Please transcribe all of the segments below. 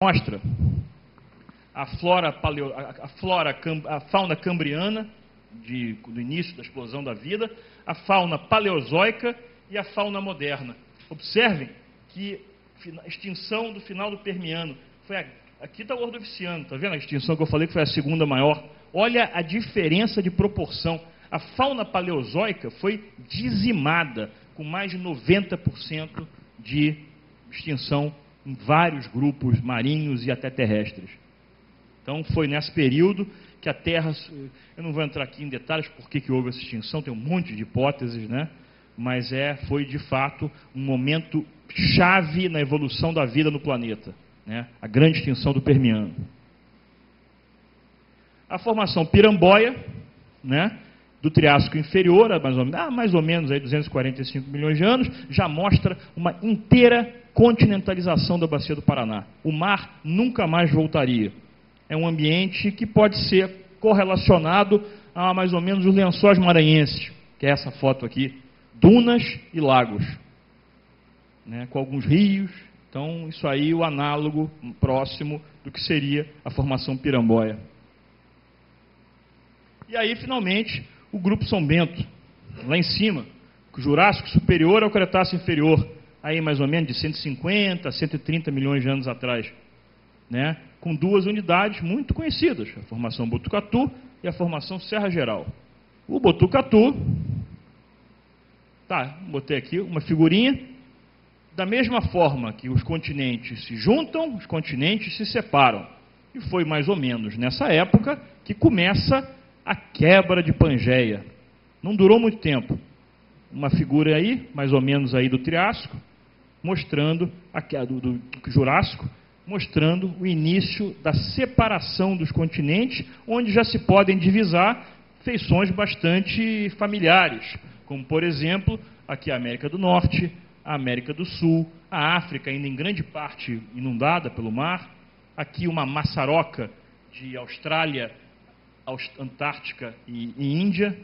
mostra a fauna cambriana do início da explosão da vida, a fauna paleozoica e a fauna moderna. Observem que a extinção do final do Permiano foi aqui está o Ordoviciano, está vendo a extinção que eu falei que foi a segunda maior? Olha a diferença de proporção. A fauna paleozoica foi dizimada, com mais de 90% de extinção em vários grupos marinhos e até terrestres. Então foi nesse período que a Terra, eu não vou entrar aqui em detalhes por que houve essa extinção, tem um monte de hipóteses, né? Mas foi de fato um momento chave na evolução da vida no planeta, né? A grande extinção do Permiano. A formação Piramboia, né? Do Triássico inferior, mais ou menos aí 245 milhões de anos, já mostra uma inteira continentalização da bacia do Paraná. O mar nunca mais voltaria. É um ambiente que pode ser correlacionado a mais ou menos os lençóis maranhenses, que é essa foto aqui, dunas e lagos, né, com alguns rios. Então, isso aí, o análogo próximo do que seria a formação Piramboia. E aí, finalmente, o grupo São Bento, lá em cima, o Jurássico superior ao Cretáceo inferior, aí mais ou menos de 150 a 130 milhões de anos atrás, né? Com duas unidades muito conhecidas, a formação Botucatu e a formação Serra Geral. O Botucatu, botei aqui uma figurinha, da mesma forma que os continentes se juntam, os continentes se separam. E foi mais ou menos nessa época que começa a quebra de Pangeia. Não durou muito tempo. Uma figura aí, mais ou menos aí do Triássico, mostrando do Jurássico, mostrando o início da separação dos continentes, onde já se podem divisar feições bastante familiares, como, por exemplo, aqui a América do Norte, a América do Sul, a África, ainda em grande parte inundada pelo mar, aqui uma maçaroca de Austrália, Antártica e Índia.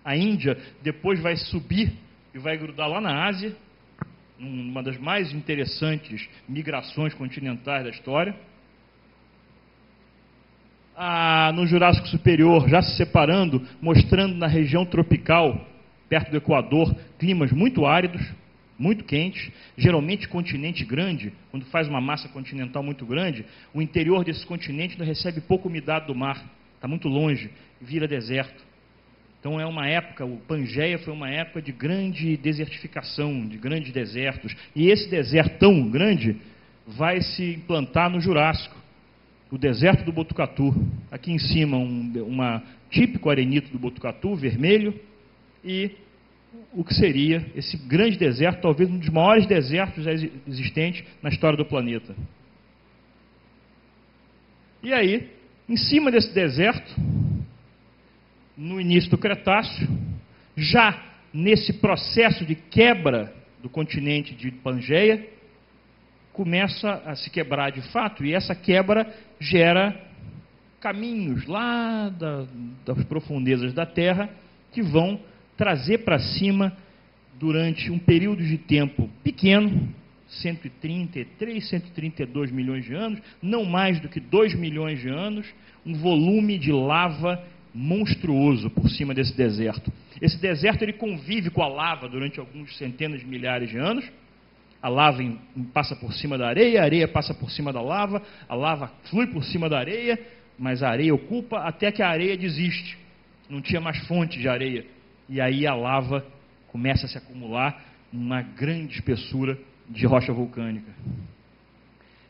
A Índia depois vai subir e vai grudar lá na Ásia, uma das mais interessantes migrações continentais da história. No Jurássico Superior, já se separando, mostrando na região tropical, perto do Equador, climas muito áridos, muito quentes, geralmente continente grande, quando faz uma massa continental muito grande, o interior desse continente não recebe pouca umidade do mar, está muito longe, vira deserto. Então é uma época, o Pangeia foi uma época de grande desertificação, de grandes desertos. E esse deserto tão grande vai se implantar no Jurássico, o deserto do Botucatu. Aqui em cima uma típico arenito do Botucatu, vermelho, e o que seria esse grande deserto, talvez um dos maiores desertos existentes na história do planeta. E aí, em cima desse deserto, no início do Cretáceo, já nesse processo de quebra do continente de Pangeia, começa a se quebrar de fato, e essa quebra gera caminhos lá das profundezas da Terra que vão trazer para cima, durante um período de tempo pequeno, 133, 132 milhões de anos, não mais do que 2 milhões de anos, um volume de lava monstruoso por cima desse deserto. Esse deserto ele convive com a lava durante alguns centenas de milhares de anos. A lava passa por cima da areia, a areia passa por cima da lava, a lava flui por cima da areia, mas a areia ocupa até que a areia desiste. Não tinha mais fonte de areia. E aí a lava começa a se acumular numa grande espessura de rocha vulcânica.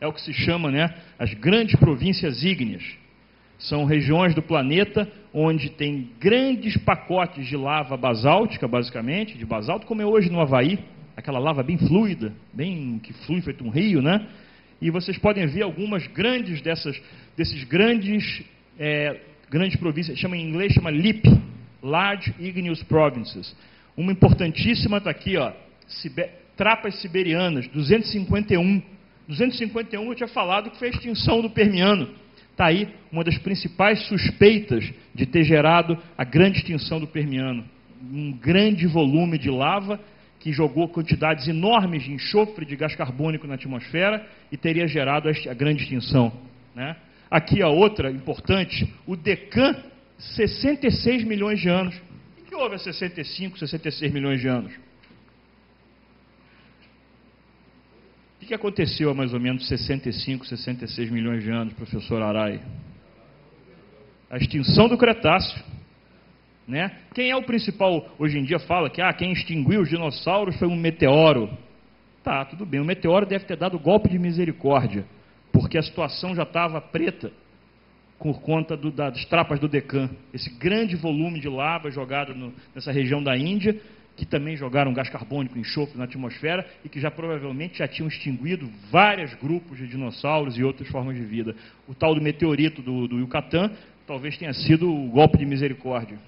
É o que se chama, né, as grandes províncias ígneas. São regiões do planeta onde tem grandes pacotes de lava basáltica, basicamente, de basalto, como é hoje no Havaí, aquela lava bem fluida, bem que flui feito um rio, né? E vocês podem ver algumas grandes desses grandes províncias, em inglês chama LIP, Large Igneous Provinces. Uma importantíssima está aqui, ó, Trapas Siberianas, 251. 251 eu tinha falado que foi a extinção do Permiano. Está aí uma das principais suspeitas de ter gerado a grande extinção do Permiano. Um grande volume de lava que jogou quantidades enormes de enxofre de gás carbônico na atmosfera e teria gerado a grande extinção, né? Aqui a outra importante, o Deccan, 66 milhões de anos. O que houve há 65, 66 milhões de anos? O que aconteceu há mais ou menos 65, 66 milhões de anos, professor Arai? A extinção do Cretáceo, né? Quem é o principal, hoje em dia fala que quem extinguiu os dinossauros foi um meteoro. Tá, tudo bem, o meteoro deve ter dado golpe de misericórdia, porque a situação já estava preta por conta das trapas do Deccan, esse grande volume de lava jogado nessa região da Índia, que também jogaram gás carbônico, enxofre na atmosfera e que já provavelmente já tinham extinguido vários grupos de dinossauros e outras formas de vida. O tal do meteorito do Yucatán talvez tenha sido o golpe de misericórdia.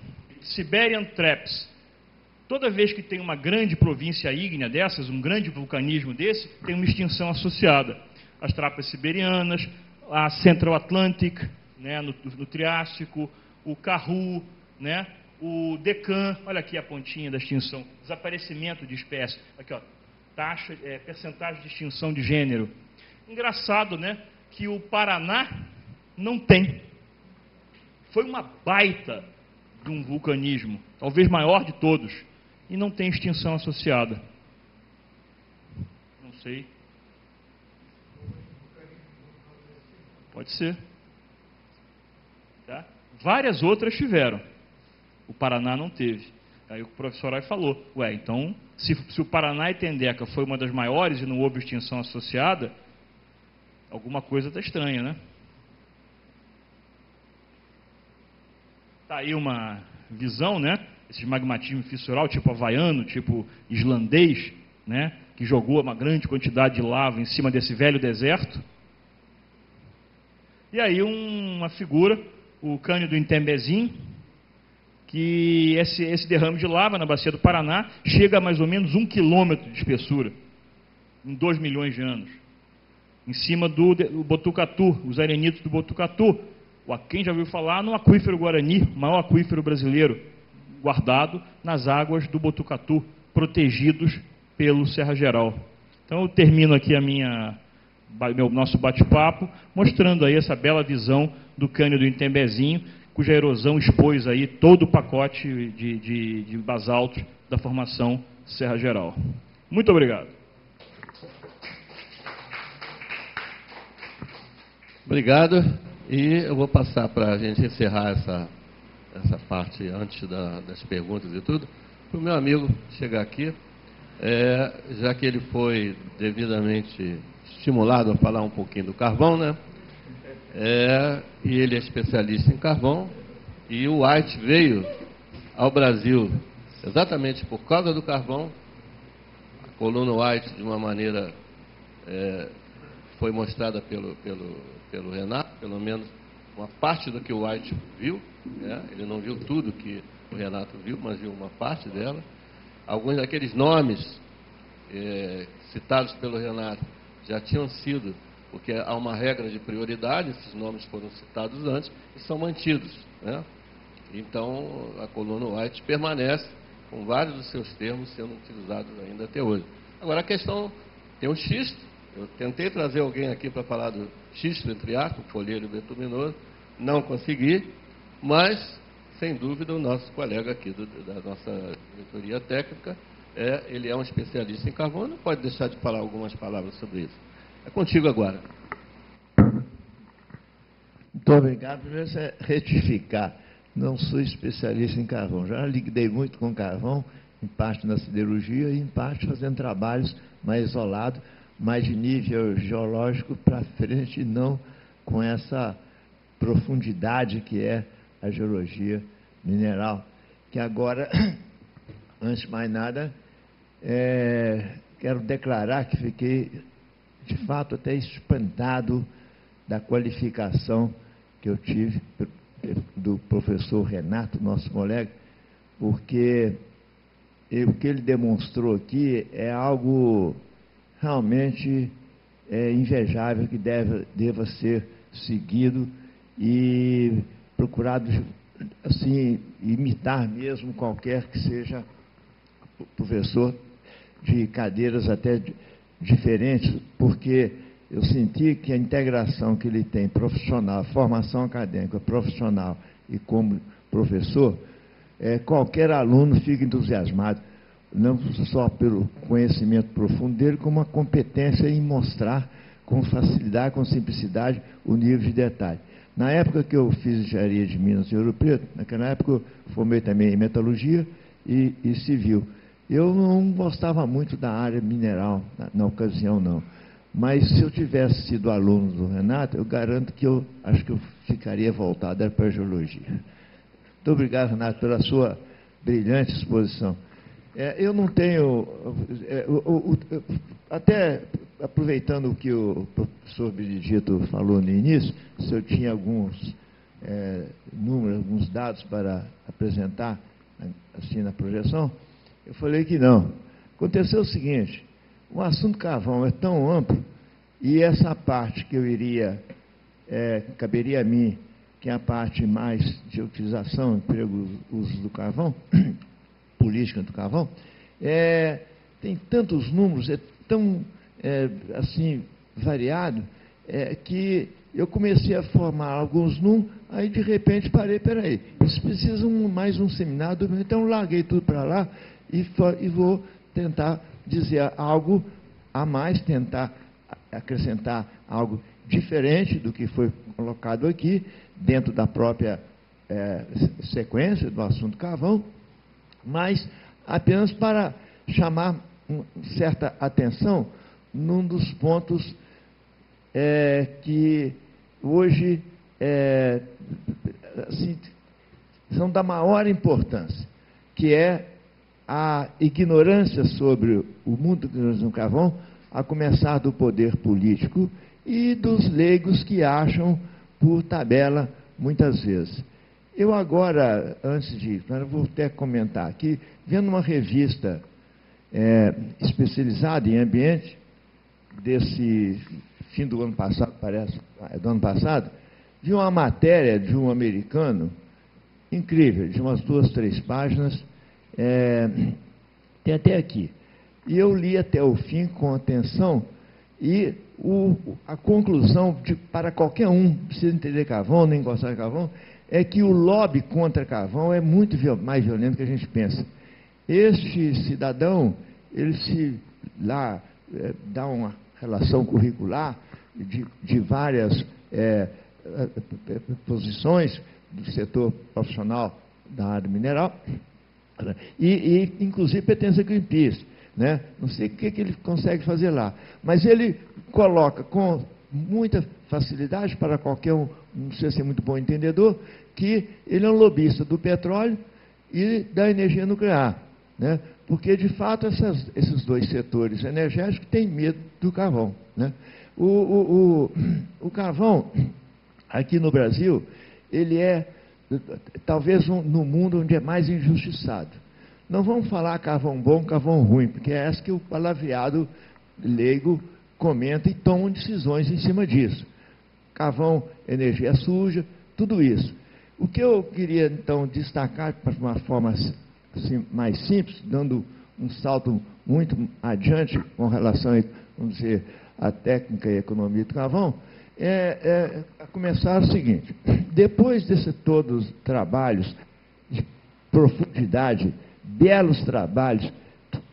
Siberian Traps. Toda vez que tem uma grande província ígnea dessas, um grande vulcanismo desse, tem uma extinção associada. As trapas siberianas, a Central Atlantic, né, no Triássico, o Karoo, né, o Deccan, olha aqui a pontinha da extinção, desaparecimento de espécies. Aqui, ó, percentagem de extinção de gênero. Engraçado, né, que o Paraná não tem. Foi uma baita de um vulcanismo, talvez maior de todos, e não tem extinção associada. Não sei. Pode ser. Tá? Várias outras tiveram. O Paraná não teve. Aí o professor Arai falou, então, se o Paraná e Tendeca foi uma das maiores e não houve extinção associada, alguma coisa está estranha, né? Está aí uma visão, né? Esse magmatismo fissural, tipo havaiano, tipo islandês, né? Que jogou uma grande quantidade de lava em cima desse velho deserto. E aí uma figura, o cânion do Intembezim, que esse derrame de lava na bacia do Paraná chega a mais ou menos 1 quilômetro de espessura, em 2 milhões de anos. Em cima do Botucatu, os arenitos do Botucatu. Quem já ouviu falar no aquífero Guarani, o maior aquífero brasileiro, guardado nas águas do Botucatu, protegidos pelo Serra Geral. Então eu termino aqui nosso bate-papo, mostrando aí essa bela visão do cânion do Intembezinho, cuja erosão expôs aí todo o pacote de basaltos da formação Serra Geral. Muito obrigado. Obrigado. E eu vou passar para a gente encerrar essa parte antes das perguntas e tudo, para o meu amigo chegar aqui, já que ele foi devidamente estimulado a falar um pouquinho do carvão, né? E ele é especialista em carvão, e o White veio ao Brasil exatamente por causa do carvão. A coluna White, de uma maneira, foi mostrada pelo Renato, pelo menos uma parte do que o White viu, né? Ele não viu tudo que o Renato viu, mas viu uma parte dela. Alguns daqueles nomes citados pelo Renato já tinham sido, porque há uma regra de prioridade, esses nomes foram citados antes e são mantidos, né? Então, a coluna White permanece com vários dos seus termos sendo utilizados ainda até hoje. Agora, a questão tem o xisto. Eu tentei trazer alguém aqui para falar do xisto entre arco, folheiro e betuminoso, não consegui, mas, sem dúvida, o nosso colega aqui da nossa diretoria técnica, ele é um especialista em carvão, não pode deixar de falar algumas palavras sobre isso. É contigo agora. Muito obrigado. Primeiro, retificar. Não sou especialista em carvão. Já lidei muito com carvão, em parte na siderurgia e em parte fazendo trabalhos mais isolados, mais de nível geológico para frente, e não com essa profundidade que é a geologia mineral. Que agora, antes de mais nada, quero declarar que fiquei, de fato, até espantado da qualificação que eu tive do professor Renato, nosso colega, porque o que ele demonstrou aqui é algo realmente invejável, que deva ser seguido e procurado, assim, imitar mesmo qualquer que seja o professor de cadeiras até diferentes, porque eu senti que a integração que ele tem profissional, formação acadêmica, profissional e como professor, qualquer aluno fica entusiasmado, não só pelo conhecimento profundo dele, como a competência em mostrar com facilidade, com simplicidade, o nível de detalhe. Na época que eu fiz engenharia de Minas em Ouro Preto, naquela época eu formei também em metalurgia e civil. Eu não gostava muito da área mineral, na ocasião não. Mas se eu tivesse sido aluno do Renato, eu garanto que acho que eu ficaria voltado para a geologia. Muito obrigado, Renato, pela sua brilhante exposição. Eu não tenho... até aproveitando o que o professor Benedito falou no início, se eu tinha alguns números, alguns dados para apresentar assim na projeção, eu falei que não. Aconteceu o seguinte, o assunto carvão é tão amplo, e essa parte que eu iria, caberia a mim, que é a parte mais de utilização, emprego, uso do carvão, política do carvão, tem tantos números, é tão assim variado, que eu comecei a formar alguns números, aí de repente parei, peraí, eles precisam mais um seminário, então larguei tudo para lá e vou tentar dizer algo a mais, tentar acrescentar algo diferente do que foi colocado aqui, dentro da própria sequência do assunto carvão, mas apenas para chamar certa atenção num dos pontos que hoje assim, são da maior importância, que é a ignorância sobre o mundo do carvão, a começar do poder político e dos leigos que acham por tabela muitas vezes. Eu agora, antes de ir, eu vou até comentar aqui, vendo uma revista especializada em ambiente, desse fim do ano passado, parece, do ano passado, vi uma matéria de um americano, incrível, de umas 2, 3 páginas, tem até aqui. E eu li até o fim com atenção, e a conclusão para qualquer um, não precisa entender carvão, nem gostar de carvão, é que o lobby contra carvão é muito mais violento do que a gente pensa. Este cidadão, ele se lá dá uma relação curricular de várias posições do setor profissional da área mineral, e inclusive pertence a Greenpeace, né? Não sei o que ele consegue fazer lá, mas ele coloca com muita facilidade para qualquer um, não precisa ser muito bom entendedor, que ele é um lobista do petróleo e da energia nuclear, né? Porque, de fato, esses dois setores energéticos têm medo do carvão, né? O carvão, aqui no Brasil, ele é, talvez, no mundo onde é mais injustiçado. Não vamos falar carvão bom, carvão ruim, porque é essa que o palavreado leigo comenta e toma decisões em cima disso. Carvão, energia suja, tudo isso. O que eu queria, então, destacar, de uma forma assim, mais simples, dando um salto muito adiante com relação, vamos dizer, à técnica e economia do carvão, a começar o seguinte: depois desses todos trabalhos de profundidade, belos trabalhos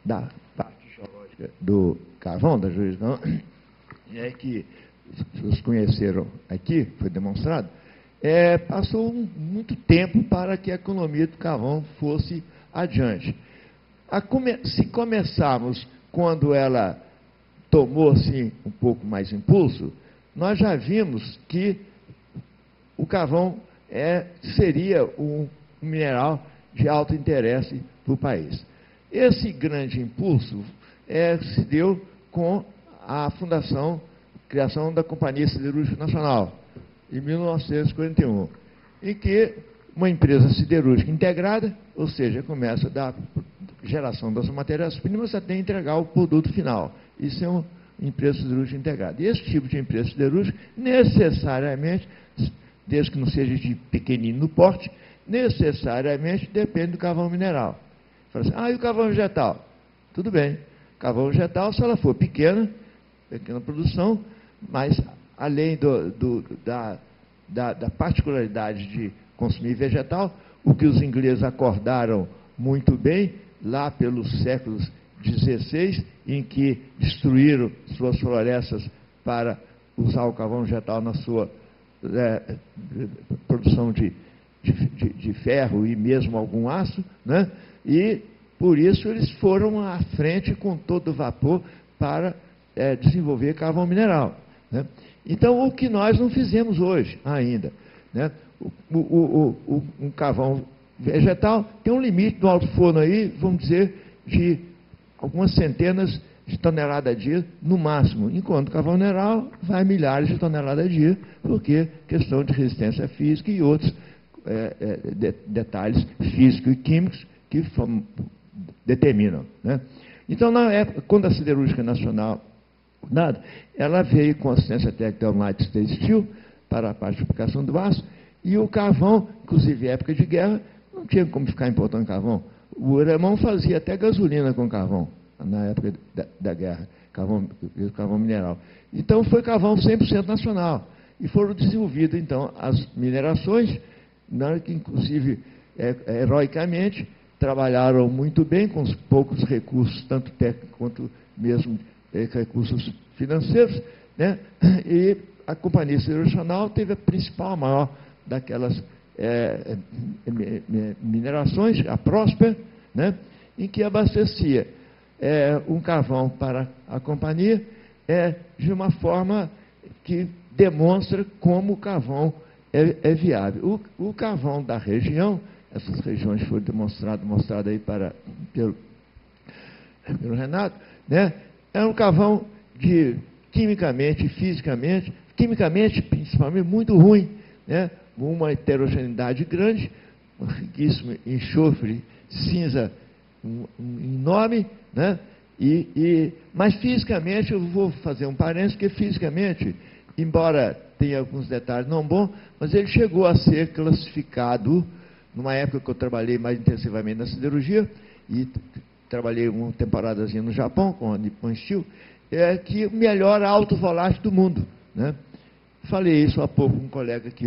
da parte geológica do carvão, da jurisdição, que os conheceram aqui, foi demonstrado, passou muito tempo para que a economia do carvão fosse adiante. Se começarmos quando ela tomou assim, um pouco mais impulso, nós já vimos que o carvão seria um mineral de alto interesse para o país. Esse grande impulso se deu com a criação da Companhia Siderúrgica Nacional, em 1941, em que uma empresa siderúrgica integrada, ou seja, começa da geração das matérias-primas até entregar o produto final. Isso é uma empresa siderúrgica integrada. E esse tipo de empresa siderúrgica, necessariamente, desde que não seja de pequenino no porte, necessariamente depende do carvão mineral. Fala assim, e o carvão vegetal? Tudo bem. carvão vegetal, se ela for pequena produção, mas além da particularidade de consumir vegetal, o que os ingleses acordaram muito bem, lá pelos séculos XVI, em que destruíram suas florestas para usar o carvão vegetal na sua produção de ferro e mesmo algum aço, né? E, por isso, eles foram à frente com todo vapor para desenvolver carvão mineral, né? Então, o que nós não fizemos hoje ainda, né? Um carvão vegetal tem um limite do alto forno aí, vamos dizer, de algumas centenas de toneladas a dia, no máximo, enquanto o carvão mineral vai milhares de toneladas a dia, porque questão de resistência física e outros detalhes físicos e químicos que determinam, né? Então, na época, quando a Siderúrgica Nacional, ela veio com assistência técnica da United States Steel para a parte de aplicação do aço, e o carvão, inclusive em época de guerra, não tinha como ficar importando carvão. O alemão fazia até gasolina com carvão, na época da guerra, carvão mineral. Então, foi carvão 100% nacional. E foram desenvolvidas, então, as minerações, que, inclusive, heroicamente, trabalharam muito bem com os poucos recursos, tanto técnicos quanto mesmo recursos financeiros, né? E a Companhia Siderúrgica Nacional teve a principal, a maior daquelas minerações, a Prosper, né? Em que abastecia um carvão para a companhia de uma forma que demonstra como o carvão é viável. O carvão da região, essas regiões foram mostradas aí pelo Renato, né? É um carvão quimicamente, fisicamente, principalmente, muito ruim, né? Uma heterogeneidade grande, um riquíssimo enxofre, cinza enorme, né? Mas fisicamente, eu vou fazer um parênteses, porque fisicamente, embora tenha alguns detalhes não bons, mas ele chegou a ser classificado, numa época que eu trabalhei mais intensivamente na siderurgia, e trabalhei uma temporadazinha no Japão, com a Nippon Steel, que o melhor alto volátil do mundo, né? Falei isso há pouco com um colega que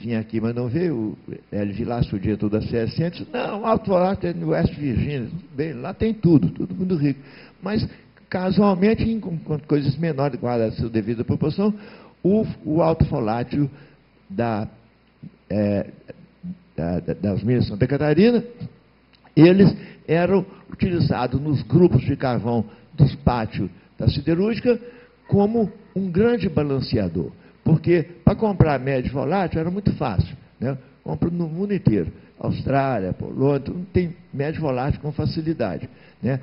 vinha aqui, mas não veio, ele vilaça o dia todo a CS100, disse, não, alto volátil é no West Virginia, bem, lá tem tudo muito rico. Mas, casualmente, em coisas menores, guardadas a sua devida proporção, o alto volátil das minas de Santa Catarina, eles eram utilizados nos grupos de carvão dos pátios da siderúrgica como um grande balanceador. Porque para comprar médio volátil era muito fácil, né? Compra no mundo inteiro. Austrália, Polônia, tem médio volátil com facilidade, né?